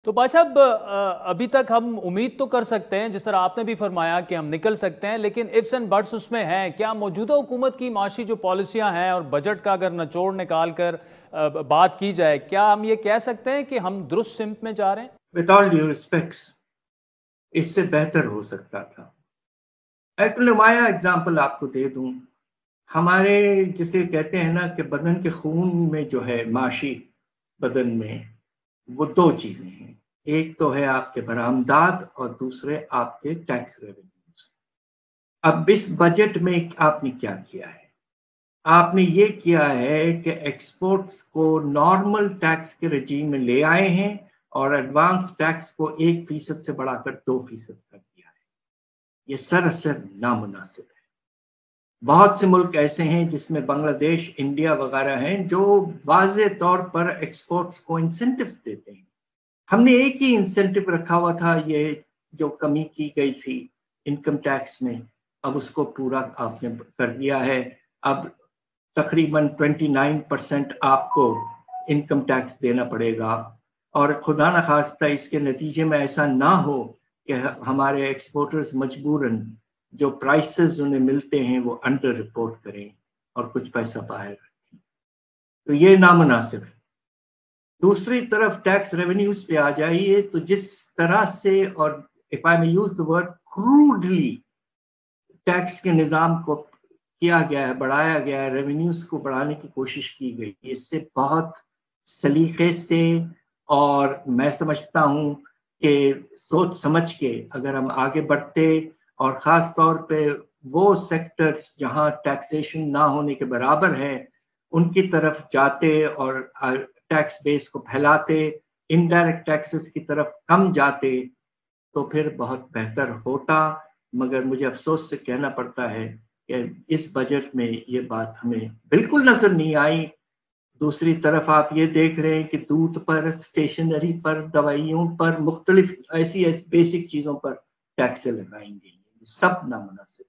तो पाशा साहब अभी तक हम उम्मीद तो कर सकते हैं, जिस तरह आपने भी फरमाया कि हम निकल सकते हैं, लेकिन इफ्स एंड बट्स उसमें हैं। क्या मौजूदा हुकूमत की माशी जो पॉलिसियां हैं और बजट का अगर निचोड़ निकाल कर बात की जाए, क्या हम ये कह सकते हैं कि हम दुरुस्त सिमत में जा रहे हैं? विद ऑल ड्यू रिस्पेक्ट्स, इससे बेहतर हो सकता था। एक नुमाया एग्जाम्पल आपको दे दूं। हमारे जिसे कहते हैं ना कि बदन के खून में जो है माशी बदन में, वो दो चीजें हैं। एक तो है आपके बरामदात और दूसरे आपके टैक्स रेवेन्यूज। अब इस बजट में आपने क्या किया है? आपने ये किया है कि एक्सपोर्ट्स को नॉर्मल टैक्स के रजीम में ले आए हैं और एडवांस टैक्स को 1% से बढ़ाकर 2% कर दिया है। ये सरासर नामुनासिब है। बहुत से मुल्क ऐसे हैं जिसमें बांग्लादेश, इंडिया वगैरह हैं जो वाज़े तौर पर एक्सपोर्ट्स को इंसेंटिव्स देते हैं। हमने एक ही इंसेंटिव रखा हुआ था, ये जो कमी की गई थी इनकम टैक्स में, अब उसको पूरा आपने कर दिया है। अब तकरीबन 29% आपको इनकम टैक्स देना पड़ेगा और खुदा न खास्ता इसके नतीजे में ऐसा ना हो कि हमारे एक्सपोर्टर्स मजबूरन जो प्राइसेस उन्हें मिलते हैं वो अंडर रिपोर्ट करें और कुछ पैसा बाहर रखें। तो ये नामुनासिब है। दूसरी तरफ टैक्स रेवेन्यूज पे आ जाइए तो जिस तरह से, और if I may use the word crudely, tax के निज़ाम को किया गया है, बढ़ाया गया है, रेवेन्यूज को बढ़ाने की कोशिश की गई, इससे बहुत सलीके से और मैं समझता हूँ कि सोच समझ के अगर हम आगे बढ़ते और ख़ास तौर पे वो सेक्टर्स जहाँ टैक्सेशन ना होने के बराबर है उनकी तरफ जाते और टैक्स बेस को फैलाते, इनडायरेक्ट टैक्सेस की तरफ कम जाते, तो फिर बहुत बेहतर होता। मगर मुझे अफसोस से कहना पड़ता है कि इस बजट में ये बात हमें बिल्कुल नजर नहीं आई। दूसरी तरफ आप ये देख रहे हैं कि दूध पर, स्टेशनरी पर, दवाइयों पर, मुख्तलिफ ऐसी ऐसी बेसिक चीजों पर टैक्सें लगाई गई हैं। सब नामुनासिब।